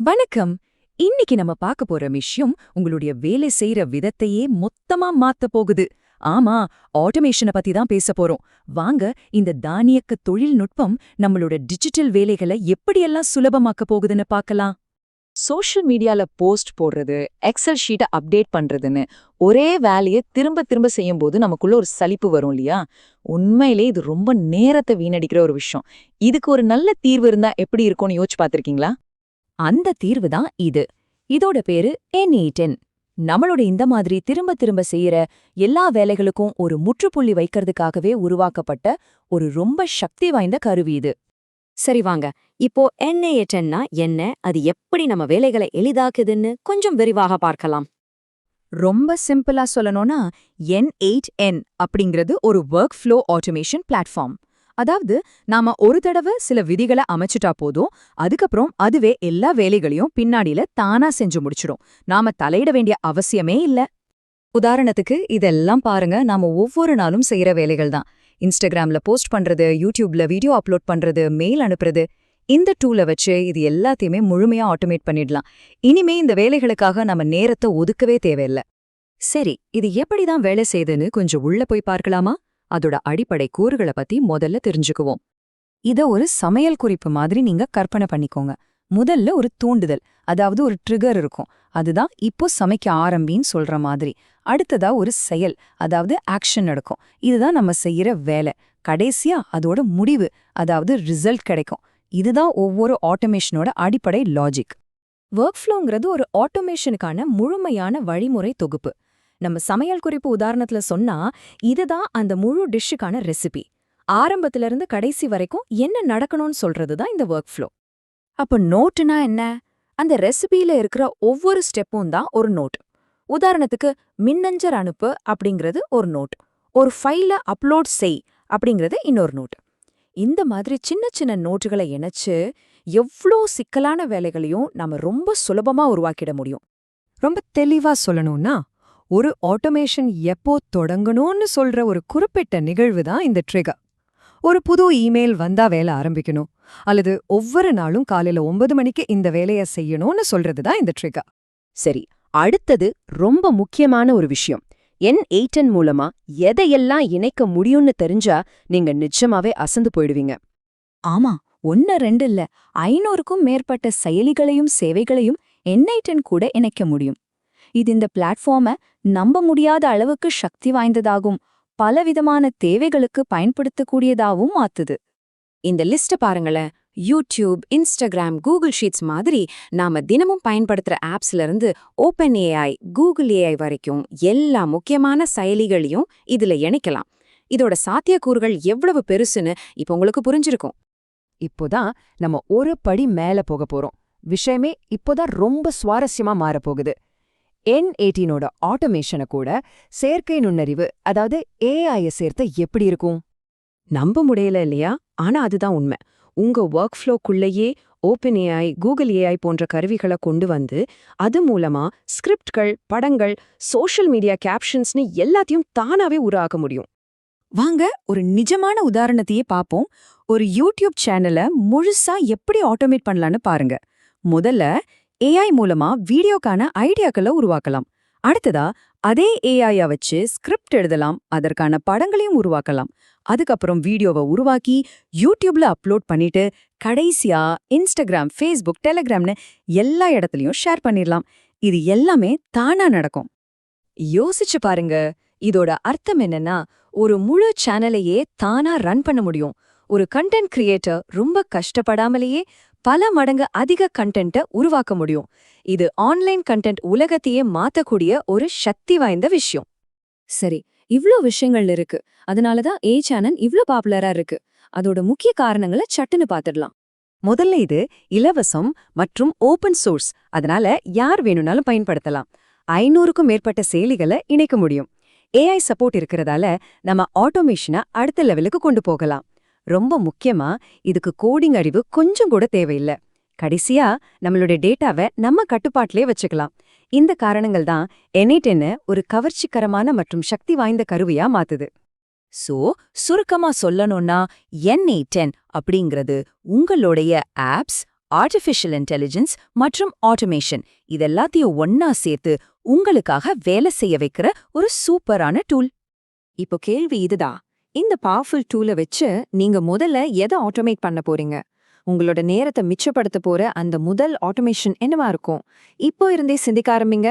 வணக்கம். இன்னைக்கு நம்ம பார்க்க போற விஷயம் உங்களுடைய வேலை செய்யற விதத்தையே மொத்தமா மாத்த போகுது. ஆமா, ஆட்டோமேஷனை பத்தி தான் பேச போறோம். வாங்க, இந்த தானியக்க தொழில்நுட்பம் நம்மளோட டிஜிட்டல் வேலைகளை எப்படியெல்லாம் சுலபமாக்க போகுதுன்னு பார்க்கலாம். சோஷியல் மீடியால போஸ்ட் போடுறது, எக்ஸல் ஷீட்டை அப்டேட் பண்றதுன்னு ஒரே வேலையை திரும்ப திரும்ப செய்யும்போது நமக்குள்ள ஒரு சலிப்பு வரும் இல்லையா? உண்மையிலே இது ரொம்ப நேரத்தை வீணடிக்கிற ஒரு விஷயம். இதுக்கு ஒரு நல்ல தீர்வு இருந்தா எப்படி இருக்கும்னு யோசிச்சு பார்த்திருக்கீங்களா? அந்த தீர்வு தான் இது. இதோட பேரு N8N. நம்மளோட இந்த மாதிரி திரும்ப திரும்ப செய்யற எல்லா வேலைகளுக்கும் ஒரு முற்றுப்புள்ளி வைக்கிறதுக்காகவே உருவாக்கப்பட்ட ஒரு ரொம்ப சக்தி வாய்ந்த கருவி இது. சரி வாங்க, இப்போ N8Nனா என்ன, அது எப்படி நம்ம வேலைகளை எளிதாக்குதுன்னு கொஞ்சம் விரிவாக பார்க்கலாம். ரொம்ப சிம்பிளா சொல்லணும்னா, N8N அப்படிங்கிறது ஒரு ஒர்க் ஃப்ளோ ஆட்டோமேஷன் பிளாட்ஃபார்ம். அதாவது, நாம ஒரு தடவை சில விதிகளை அமைச்சிட்டா போதும், அதுக்கப்புறம் அதுவே எல்லா வேலைகளையும் பின்னாடியில தானா செஞ்சு முடிச்சிடும். நாம தலையிட வேண்டிய அவசியமே இல்ல. உதாரணத்துக்கு இதெல்லாம் பாருங்க, நாம ஒவ்வொரு நாளும் செய்யற வேலைகள் தான். இன்ஸ்டாகிராம்ல போஸ்ட் பண்றது, யூடியூப்ல வீடியோ அப்லோட் பண்றது, மெயில் அனுப்புறது. இந்த டூலை வச்சு இது எல்லாத்தையுமே முழுமையா ஆட்டோமேட் பண்ணிடலாம். இனிமே இந்த வேலைகளுக்காக நம்ம நேரத்தை ஒதுக்கவே தேவையில்ல. சரி, இது எப்படிதான் வேலை செய்யுதுன்னு கொஞ்சம் உள்ள போய் பார்க்கலாமா? அதோட அடிப்படை கூறுகளை பத்தி முதல்ல தெரிஞ்சுக்குவோம். இத ஒரு சமையல் குறிப்பு மாதிரி நீங்க கற்பனை பண்ணிக்கோங்க. முதல்ல ஒரு தூண்டுதல், அதாவது ஒரு ட்ரிகர் இருக்கும். அதுதான் இப்போ சமைக்க ஆரம்பின்னு சொல்ற மாதிரி. அடுத்ததா ஒரு செயல், அதாவது ஆக்ஷன் நடக்கும். இதுதான் நம்ம செய்யற வேலை. கடைசியா அதோட முடிவு, அதாவது ரிசல்ட் கிடைக்கும். இதுதான் ஒவ்வொரு ஆட்டோமேஷனோட அடிப்படை லாஜிக். ஒர்க் ஃப்ளோங்கிறது ஒரு ஆட்டோமேஷனுக்கான முழுமையான வழிமுறை தொகுப்பு. நம்ம சமையல் குறிப்பு உதாரணத்துல சொன்னா, இதுதான் அந்த முழு டிஷ்ஷுக்கான ரெசிபி. ஆரம்பத்துல இருந்து கடைசி வரைக்கும் என்ன நடக்கணும்னு சொல்றது தான் இந்த ஒர்க் ஃப்ளோ. அப்ப நோட்டுனா என்ன? அந்த ரெசிபியில இருக்கிற ஒவ்வொரு ஸ்டெப்பும் தான் ஒரு நோட். உதாரணத்துக்கு, மின்னஞ்சல் அனுப்பு அப்படிங்கிறது ஒரு நோட். ஒரு ஃபைல அப்லோட் செய் அப்படிங்கிறது இன்னொரு நோட். இந்த மாதிரி சின்ன சின்ன நோட்டுகளை இணைச்சு எவ்ளோ சிக்கலான வேலைகளையும் நாம ரொம்ப சுலபமா உருவாக்கிட முடியும். ரொம்ப தெளிவா சொல்லணும்னா, ஒரு ஆட்டோமேஷன் எப்போ தொடங்கணும்னு சொல்ற ஒரு குறிப்பிட்ட நிகழ்வு தான் இந்த ட்ரிகர். ஒரு புது இமெயில் வந்தா வேலை ஆரம்பிக்கணும், அல்லது ஒவ்வொரு நாளும் காலையில 9 மணிக்கு இந்த வேலையை செய்யணும்னு சொல்றது தான் இந்த ட்ரிகர். சரி, அடுத்தது ரொம்ப முக்கியமான ஒரு விஷயம். N8N மூலமா எதையெல்லாம் இணைக்க முடியும்னு தெரிஞ்சா நீங்க நிச்சயமாவே அசந்து போயிடுவீங்க. ஆமா, 1 2 இல்ல, 500க்கும் மேற்பட்ட செயலிகளையும் சேவைகளையும் N8N கூட இணைக்க முடியும். இது இந்த பிளாட்ஃபார்மை நம்ப முடியாத அளவுக்கு சக்தி வாய்ந்ததாகும், பலவிதமான தேவைகளுக்கு பயன்படுத்தக்கூடியதாகவும் மாத்துது. இந்த லிஸ்ட் பாருங்களேன். யூடியூப், இன்ஸ்டாகிராம், கூகுள் ஷீட்ஸ் மாதிரி நாம தினமும் பயன்படுத்துற ஆப்ஸ்ல இருந்து OpenAI, கூகுள் AI வரைக்கும் எல்லா முக்கியமான செயலிகளையும் இதுல இணைக்கலாம். இதோட சாத்தியக்கூறுகள் எவ்வளவு பெருசுன்னு இப்ப உங்களுக்கு புரிஞ்சிருக்கும். இப்போதான் நம்ம ஒரு படி மேல போக போறோம். விஷயமே இப்போதான் ரொம்ப சுவாரஸ்யமா மாறப்போகுது. N8Nோட ஆட்டோமேஷனை கூட செயற்கை நுண்ணறிவு, அதாவது AI சேர்த்த எப்படி இருக்கும்? நம்ப முடியல இல்லையா? ஆனா அதுதான் உண்மை. உங்க ஒர்க் ஃப்ளோக்குள்ளேயே OpenAI, கூகுள் AI போன்ற கருவிகளை கொண்டு வந்து அது மூலமா ஸ்கிரிப்ட்கள், படங்கள், சோஷியல் மீடியா கேப்ஷன்ஸ்னு எல்லாத்தையும் தானாவே உருவாக்க முடியும். வாங்க, ஒரு நிஜமான உதாரணத்தையே பாப்போம். ஒரு யூடியூப் சேனலை முழுசா எப்படி ஆட்டோமேட் பண்ணலான்னு பாருங்க. முதல்ல AI மூலமா வீடியோக்கான ஐடியாக்களை உருவாக்கலாம். அடுத்ததா அதே AI வச்சு ஸ்கிரிப்ட் எழுதலாம், அதற்கான படங்களையும் உருவாக்கலாம். அதுக்கப்புறம் வீடியோவை உருவாக்கி யூடியூப்ல அப்லோட் பண்ணிட்டு கடைசியா இன்ஸ்டாகிராம், ஃபேஸ்புக், டெலிகிராம்னு எல்லா இடத்துலயும் ஷேர் பண்ணிடலாம். இது எல்லாமே தானா நடக்கும். யோசிச்சு பாருங்க, இதோட அர்த்தம் என்னன்னா, ஒரு முழு சேனலையே தானா ரன் பண்ண முடியும். ஒரு கண்டென்ட் கிரியேட்டர் ரொம்ப கஷ்டப்படாமலேயே பல மடங்கு அதிக கண்டென்ட்டை உருவாக்க முடியும். இது ஆன்லைன் கண்டென்ட் உலகத்தையே மாத்தக்கூடிய ஒரு சக்தி வாய்ந்த விஷயம். சரி, இவ்ளோ விஷயங்கள் இருக்கு, அதனாலதான் சேனல் இவ்ளோ பாப்புலரா இருக்கு. அதோட முக்கிய காரணங்களை சட்டுன்னு பாத்துடலாம். முதல்ல இது இலவசம் மற்றும் ஓபன் சோர்ஸ், அதனால யார் வேணும்னாலும் பயன்படுத்தலாம். 500க்கும் மேற்பட்ட செயலிகளை இணைக்க முடியும். AI சப்போர்ட் இருக்கிறதால நம்ம ஆட்டோமேஷனை அடுத்த லெவலுக்கு கொண்டு போகலாம். ரொம்ப முக்கியமா, இதுக்கு கோடிங் அறிவு கொஞ்சம் கூட தேவையில்லை. கடைசியா நம்மளுடைய டேட்டாவை நம்ம கட்டுப்பாட்டிலே வச்சுக்கலாம். இந்த காரணங்கள் தான் N8N ஒரு கவர்ச்சிகரமான மற்றும் சக்தி வாய்ந்த கருவியா மாத்துது. சோ, சுருக்கமா சொல்லணும்னா, N8N அப்படிங்கிறது உங்களுடைய ஆப்ஸ், ஆர்டிஃபிஷியல் இன்டெலிஜென்ஸ் மற்றும் ஆட்டோமேஷன் இதெல்லாத்தையும் ஒன்னா சேர்த்து உங்களுக்காக வேலை செய்ய வைக்கிற ஒரு சூப்பரான டூல். இப்போ கேள்வி இதுதான், இந்த பவர்ஃபுல் டூலை வச்சு நீங்க முதல்ல எதை ஆட்டோமேட் பண்ண போறீங்க? உங்களோட நேரத்தை மிச்சப்படுத்த போற அந்த முதல் ஆட்டோமேஷன் என்னவா இருக்கும்? இப்போ இருந்தே சிந்திக்க ஆரம்பிங்க.